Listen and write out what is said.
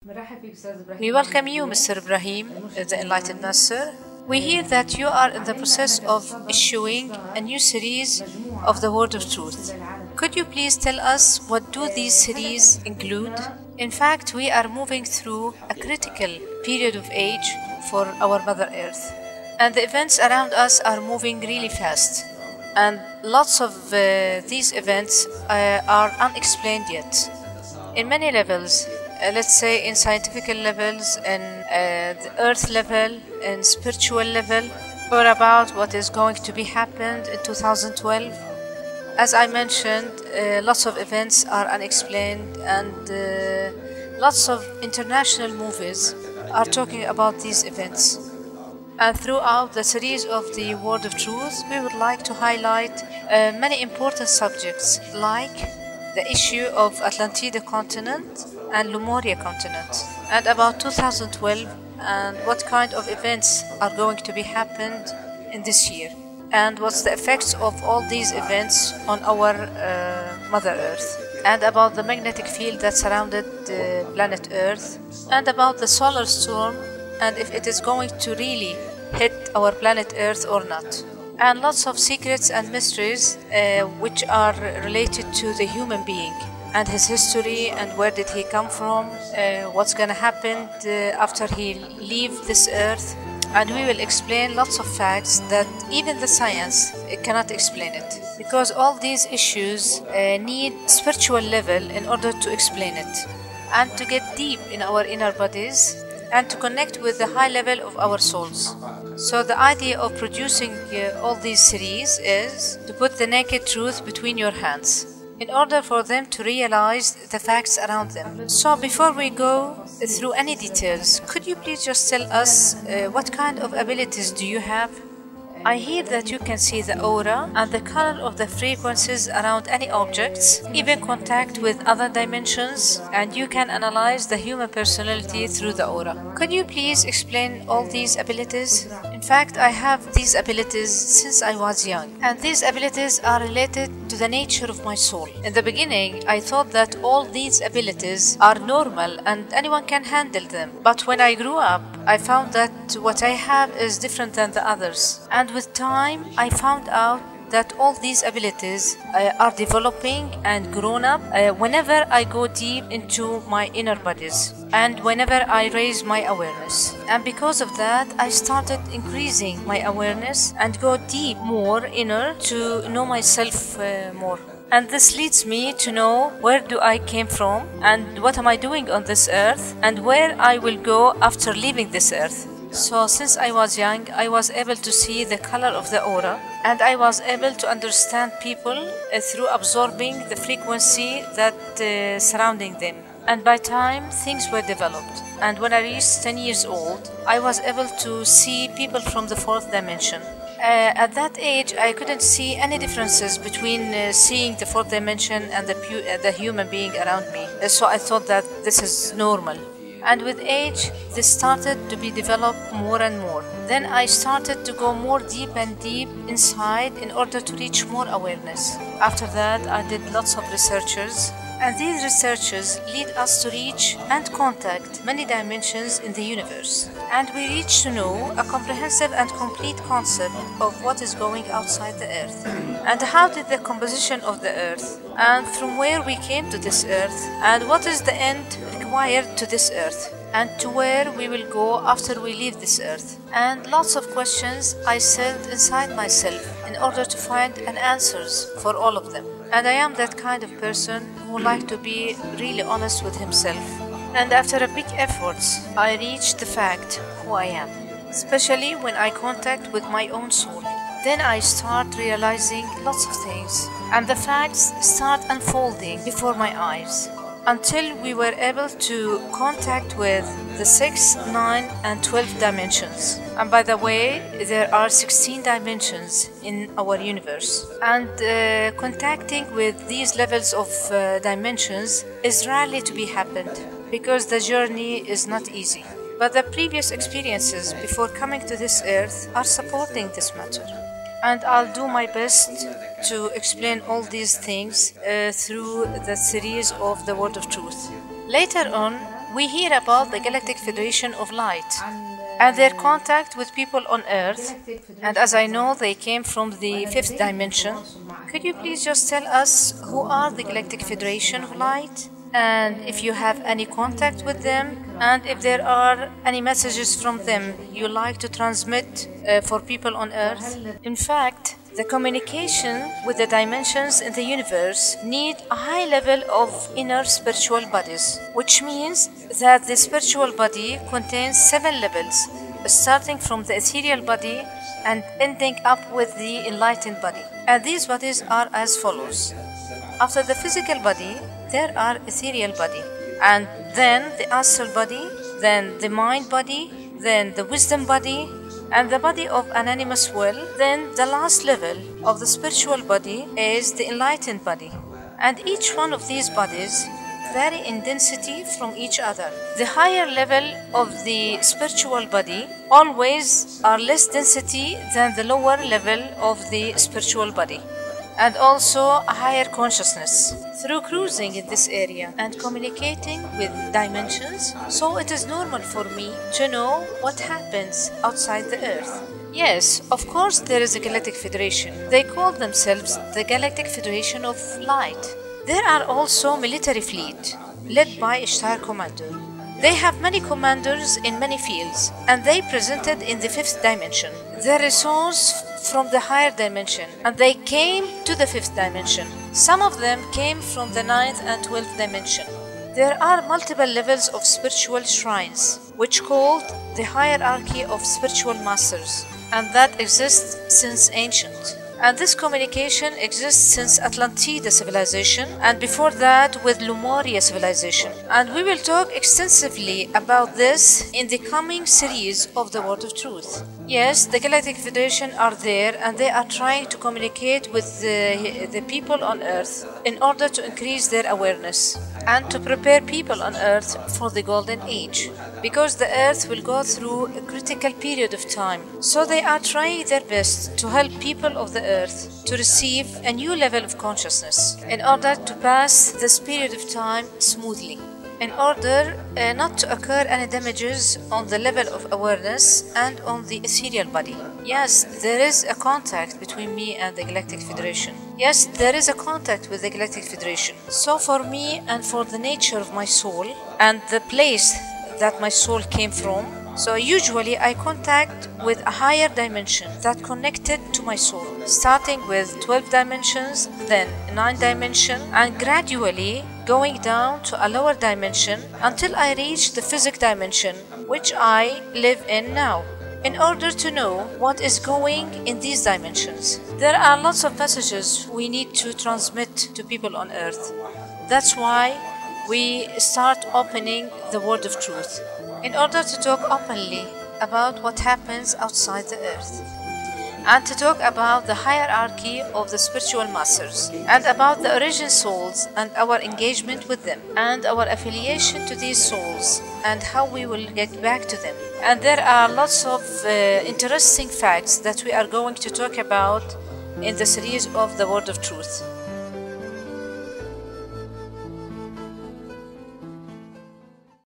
We welcome you, Mr. Ibrahim, the Enlightened Master. We hear that you are in the process of issuing a new series of the Word of Truth. Could you please tell us what do these series include? In fact, we are moving through a critical period of age for our Mother Earth. And the events around us are moving really fast. And lots of these events are unexplained yet. In many levels, let's say in scientific levels, in the earth level, in spiritual level, or about what is going to be happened in 2012. As I mentioned, lots of events are unexplained, and lots of international movies are talking about these events. And throughout the series of the Word of Truth, we would like to highlight many important subjects, like the issue of Atlantida continent and Lemuria continent, and about 2012 and what kind of events are going to be happened in this year, and what's the effects of all these events on our Mother Earth, and about the magnetic field that surrounded planet Earth, and about the solar storm, and if it is going to really hit our planet Earth or not. And lots of secrets and mysteries which are related to the human being and his history and where did he come from, what's gonna happen after he leave this earth. And we will explain lots of facts that even the science cannot explain it, because all these issues need spiritual level in order to explain it, and to get deep in our inner bodies and to connect with the high level of our souls. So the idea of producing all these series is to put the naked truth between your hands in order for them to realize the facts around them. So before we go through any details, could you please just tell us what kind of abilities do you have? I hear that you can see the aura and the color of the frequencies around any objects, even contact with other dimensions, and you can analyze the human personality through the aura. Could you please explain all these abilities? In fact, I have these abilities since I was young, and these abilities are related to the nature of my soul. In the beginning, I thought that all these abilities are normal and anyone can handle them. But when I grew up, I found that what I have is different than the others. And with time, I found out that all these abilities are developing and grown up whenever I go deep into my inner bodies and whenever I raise my awareness. And because of that, I started increasing my awareness and go deep more inner to know myself more. And this leads me to know where do I came from and what am I doing on this earth and where I will go after leaving this earth. So since I was young, I was able to see the color of the aura, and I was able to understand people through absorbing the frequency that surrounding them. And by time, things were developed. And when I reached 10 years old, I was able to see people from the fourth dimension. At that age, I couldn't see any differences between seeing the fourth dimension and the human being around me. So I thought that this is normal. And with age, this started to be developed more and more. Then I started to go more deep and deep inside in order to reach more awareness. After that, I did lots of researches. And these researches lead us to reach and contact many dimensions in the universe. And we reach to know a comprehensive and complete concept of what is going outside the earth. And how did the composition of the earth, and from where we came to this earth, and what is the end required to this earth, and to where we will go after we leave this earth. And lots of questions I sent inside myself in order to find an answers for all of them. And I am that kind of person who would like to be really honest with himself. And after a big efforts, I reached the fact who I am, especially when I contact with my own soul. Then I start realizing lots of things, and the facts start unfolding before my eyes, until we were able to contact with the 6, 9, and 12 dimensions. And by the way, there are 16 dimensions in our universe. And contacting with these levels of dimensions is rarely to be happened, because the journey is not easy. But the previous experiences before coming to this earth are supporting this matter. And I'll do my best to explain all these things through the series of the Word of Truth. Later on, we hear about the Galactic Federation of Light and their contact with people on Earth. And as I know, they came from the fifth dimension. Could you please just tell us who are the Galactic Federation of Light? And if you have any contact with them, and if there are any messages from them you like to transmit for people on Earth. In fact, the communication with the dimensions in the universe need a high level of inner spiritual bodies, which means that the spiritual body contains 7 levels, starting from the ethereal body and ending up with the enlightened body. And these bodies are as follows. After the physical body, there are ethereal body, and then the astral body, then the mind body, then the wisdom body, and the body of an animus will. Then the last level of the spiritual body is the enlightened body. And each one of these bodies vary in density from each other. The higher level of the spiritual body always are less density than the lower level of the spiritual body, and also a higher consciousness. Through cruising in this area and communicating with dimensions, so it is normal for me to know what happens outside the Earth. Yes, of course there is a Galactic Federation. They call themselves the Galactic Federation of Light. There are also military fleet, led by Ishtar Commander. They have many commanders in many fields, and they presented in the 5th dimension. Their resource from the higher dimension, and they came to the 5th dimension. Some of them came from the 9th and 12th dimension. There are multiple levels of spiritual shrines, which called the hierarchy of spiritual masters, and that exists since ancient. And this communication exists since Atlantida civilization, and before that with Lemuria civilization. And we will talk extensively about this in the coming series of the Word of Truth. Yes, the Galactic Federation are there, and they are trying to communicate with the people on Earth in order to increase their awareness and to prepare people on Earth for the Golden Age, because the Earth will go through a critical period of time. So they are trying their best to help people of the Earth to receive a new level of consciousness in order to pass this period of time smoothly, in order not to occur any damages on the level of awareness and on the ethereal body. Yes, there is a contact between me and the Galactic Federation. Yes, there is a contact with the Galactic Federation. So for me and for the nature of my soul and the place that my soul came from, so usually I contact with a higher dimension that connected to my soul, starting with 12 dimensions, then 9 dimension, and gradually going down to a lower dimension until I reach the physical dimension, which I live in now, in order to know what is going in these dimensions. There are lots of messages we need to transmit to people on Earth. That's why we start opening the Word of Truth, in order to talk openly about what happens outside the Earth, and to talk about the hierarchy of the spiritual masters, and about the origin souls and our engagement with them, and our affiliation to these souls, and how we will get back to them. And there are lots of interesting facts that we are going to talk about in the series of the Word of Truth.